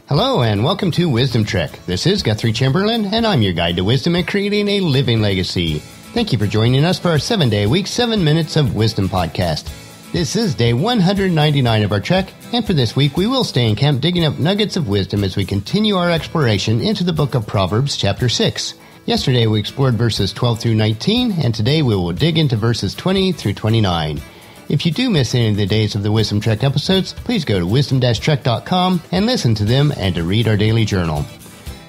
Hello and welcome to Wisdom Trek. This is Guthrie Chamberlain and I'm your guide to wisdom and creating a living legacy. Thank you for joining us for our 7-day-a-week 7 Minutes of Wisdom podcast. This is day 199 of our trek, and for this week we will stay in camp digging up nuggets of wisdom as we continue our exploration into the book of Proverbs Chapter 6. Yesterday we explored verses 12 through 19, and today we will dig into verses 20 through 29. If you do miss any of the days of the Wisdom Trek episodes, please go to wisdom-trek.com and listen to them and to read our daily journal.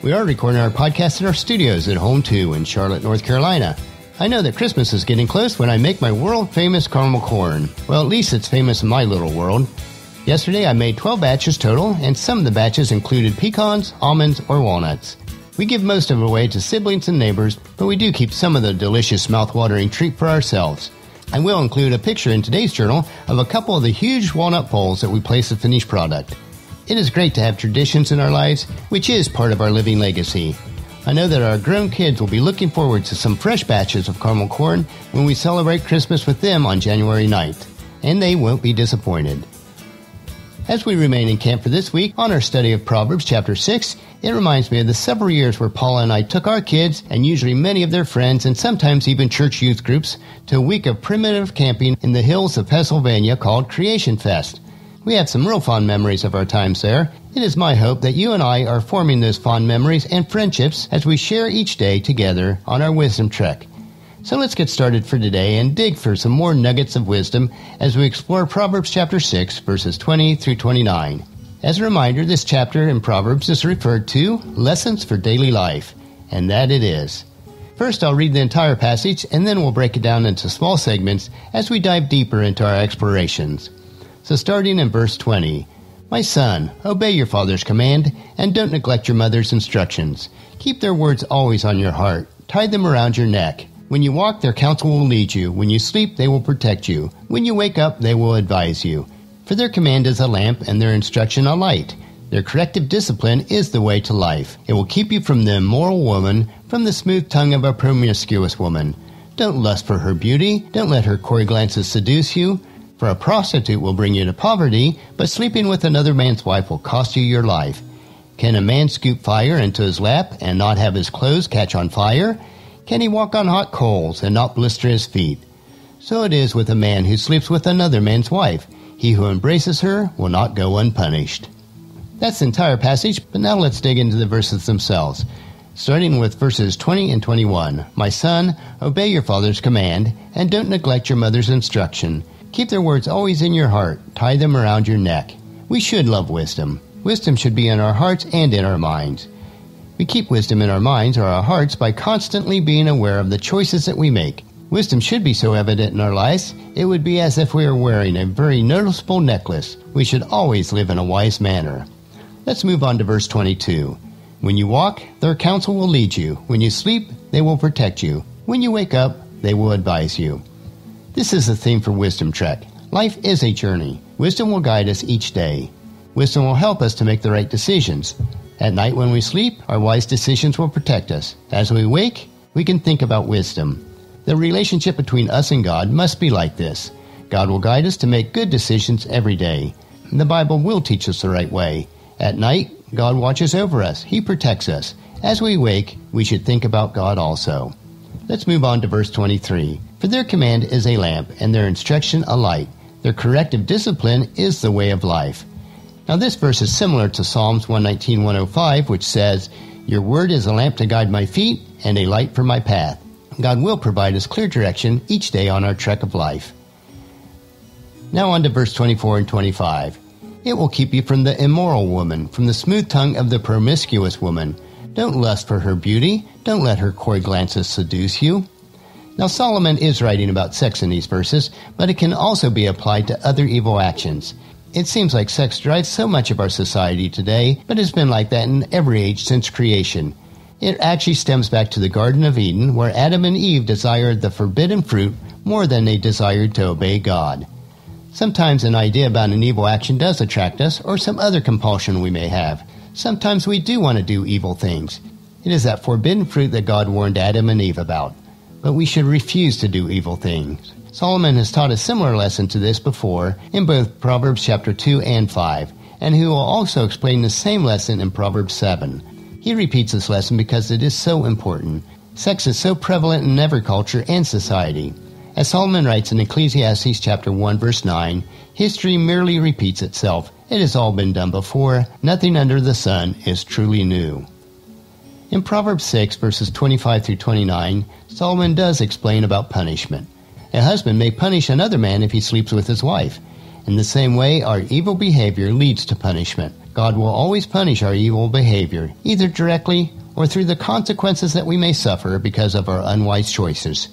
We are recording our podcast in our studios at Home 2 in Charlotte, North Carolina. I know that Christmas is getting close when I make my world-famous caramel corn. Well, at least it's famous in my little world. Yesterday I made 12 batches total, and some of the batches included pecans, almonds, or walnuts. We give most of it away to siblings and neighbors, but we do keep some of the delicious mouth-watering treat for ourselves. I will include a picture in today's journal of a couple of the huge walnut bowls that we place the finished product. It is great to have traditions in our lives, which is part of our living legacy. I know that our grown kids will be looking forward to some fresh batches of caramel corn when we celebrate Christmas with them on January 9th, and they won't be disappointed. As we remain in camp for this week on our study of Proverbs Chapter 6, it reminds me of the several years where Paula and I took our kids, and usually many of their friends, and sometimes even church youth groups, to a week of primitive camping in the hills of Pennsylvania called Creation Fest. We have some real fond memories of our times there. It is my hope that you and I are forming those fond memories and friendships as we share each day together on our Wisdom Trek. So let's get started for today and dig for some more nuggets of wisdom as we explore Proverbs Chapter 6, verses 20 through 29. As a reminder, this chapter in Proverbs is referred to Lessons for Daily Life, and that it is. First, I'll read the entire passage, and then we'll break it down into small segments as we dive deeper into our explorations. So starting in verse 20, "My son, obey your father's command, and don't neglect your mother's instructions. Keep their words always on your heart. Tie them around your neck. When you walk, their counsel will lead you. When you sleep, they will protect you. When you wake up, they will advise you. For their command is a lamp and their instruction a light. Their corrective discipline is the way to life. It will keep you from the immoral woman, from the smooth tongue of a promiscuous woman. Don't lust for her beauty. Don't let her coy glances seduce you. For a prostitute will bring you to poverty, but sleeping with another man's wife will cost you your life. Can a man scoop fire into his lap and not have his clothes catch on fire? Can he walk on hot coals and not blister his feet? So it is with a man who sleeps with another man's wife. He who embraces her will not go unpunished." That's the entire passage, but now let's dig into the verses themselves. Starting with verses 20 and 21. "My son, obey your father's command, and don't neglect your mother's instruction. Keep their words always in your heart. Tie them around your neck." We should love wisdom. Wisdom should be in our hearts and in our minds. We keep wisdom in our minds or our hearts by constantly being aware of the choices that we make. Wisdom should be so evident in our lives, it would be as if we were wearing a very noticeable necklace. We should always live in a wise manner. Let's move on to verse 22. "When you walk, their counsel will lead you. When you sleep, they will protect you. When you wake up, they will advise you." This is the theme for Wisdom Trek. Life is a journey. Wisdom will guide us each day. Wisdom will help us to make the right decisions. At night when we sleep, our wise decisions will protect us. As we wake, we can think about wisdom. The relationship between us and God must be like this. God will guide us to make good decisions every day. The Bible will teach us the right way. At night, God watches over us. He protects us. As we wake, we should think about God also. Let's move on to verse 23. "For their command is a lamp, and their instruction a light. Their corrective discipline is the way of life." Now this verse is similar to Psalms 119:105, which says, "Your word is a lamp to guide my feet and a light for my path." God will provide us clear direction each day on our trek of life. Now on to verse 24 and 25. "It will keep you from the immoral woman, from the smooth tongue of the promiscuous woman. Don't lust for her beauty. Don't let her coy glances seduce you." Now Solomon is writing about sex in these verses, but it can also be applied to other evil actions. It seems like sex drives so much of our society today, but it's been like that in every age since creation. It actually stems back to the Garden of Eden, where Adam and Eve desired the forbidden fruit more than they desired to obey God. Sometimes an idea about an evil action does attract us, or some other compulsion we may have. Sometimes we do want to do evil things. It is that forbidden fruit that God warned Adam and Eve about. But we should refuse to do evil things. Solomon has taught a similar lesson to this before in both Proverbs Chapter 2 and 5, and who will also explain the same lesson in Proverbs 7. He repeats this lesson because it is so important. Sex is so prevalent in every culture and society. As Solomon writes in Ecclesiastes Chapter 1, verse 9, history merely repeats itself. It has all been done before. Nothing under the sun is truly new. In Proverbs 6, verses 25 through 29, Solomon does explain about punishment. A husband may punish another man if he sleeps with his wife. In the same way, our evil behavior leads to punishment. God will always punish our evil behavior, either directly or through the consequences that we may suffer because of our unwise choices.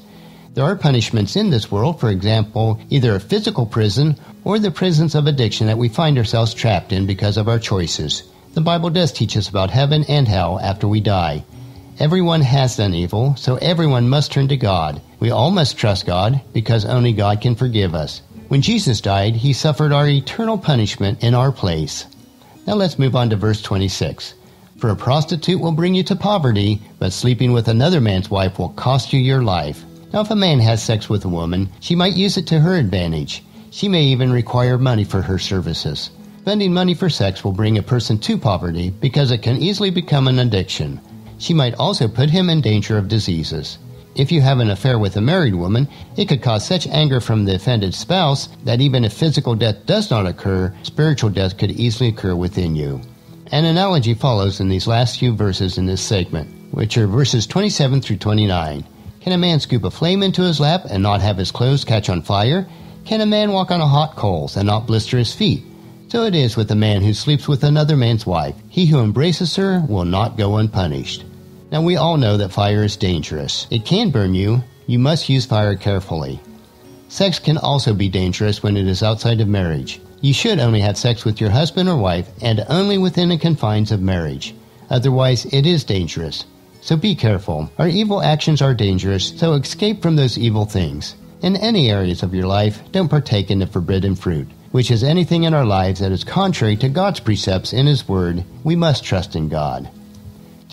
There are punishments in this world, for example, either a physical prison or the prisons of addiction that we find ourselves trapped in because of our choices. The Bible does teach us about heaven and hell after we die. Everyone has done evil, so everyone must turn to God. We all must trust God because only God can forgive us. When Jesus died, he suffered our eternal punishment in our place. Now let's move on to verse 26. For a prostitute will bring you to poverty, but sleeping with another man's wife will cost you your life. Now if a man has sex with a woman, she might use it to her advantage. She may even require money for her services. Spending money for sex will bring a person to poverty because it can easily become an addiction. She might also put him in danger of diseases. If you have an affair with a married woman, it could cause such anger from the offended spouse that even if physical death does not occur, spiritual death could easily occur within you. An analogy follows in these last few verses in this segment, which are verses 27 through 29. Can a man scoop a flame into his lap and not have his clothes catch on fire? Can a man walk on a hot coals and not blister his feet? So it is with a man who sleeps with another man's wife. He who embraces her will not go unpunished. Now we all know that fire is dangerous. It can burn you. You must use fire carefully. Sex can also be dangerous when it is outside of marriage. You should only have sex with your husband or wife and only within the confines of marriage. Otherwise, it is dangerous. So be careful. Our evil actions are dangerous, so escape from those evil things. In any areas of your life, don't partake in the forbidden fruit, which is anything in our lives that is contrary to God's precepts in His Word. We must trust in God.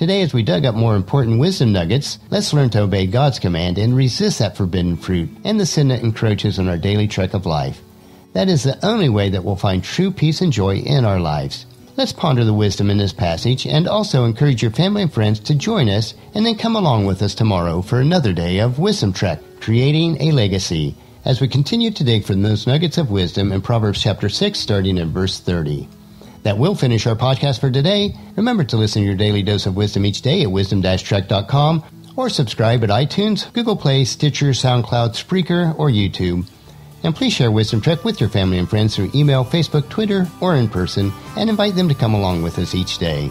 Today, as we dug up more important wisdom nuggets, let's learn to obey God's command and resist that forbidden fruit and the sin that encroaches on our daily trek of life. That is the only way that we'll find true peace and joy in our lives. Let's ponder the wisdom in this passage and also encourage your family and friends to join us and then come along with us tomorrow for another day of Wisdom Trek, Creating a Legacy, as we continue to dig for those nuggets of wisdom in Proverbs Chapter 6, starting in verse 30. That will finish our podcast for today. Remember to listen to your daily dose of wisdom each day at wisdom-trek.com or subscribe at iTunes, Google Play, Stitcher, SoundCloud, Spreaker, or YouTube. And please share Wisdom Trek with your family and friends through email, Facebook, Twitter, or in person, and invite them to come along with us each day.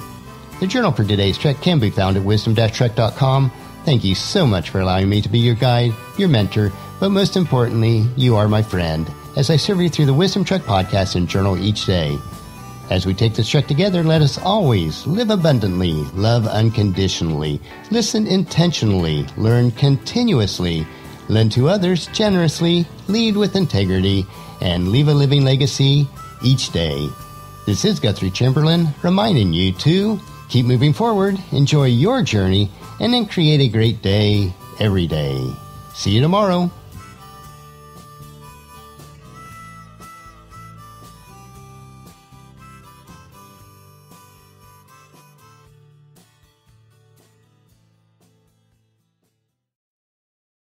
The journal for today's trek can be found at wisdom-trek.com. Thank you so much for allowing me to be your guide, your mentor, but most importantly, you are my friend, as I serve you through the Wisdom Trek podcast and journal each day. As we take this trek together, let us always live abundantly, love unconditionally, listen intentionally, learn continuously, lend to others generously, lead with integrity, and leave a living legacy each day. This is Guthrie Chamberlain reminding you to keep moving forward, enjoy your journey, and then create a great day every day. See you tomorrow.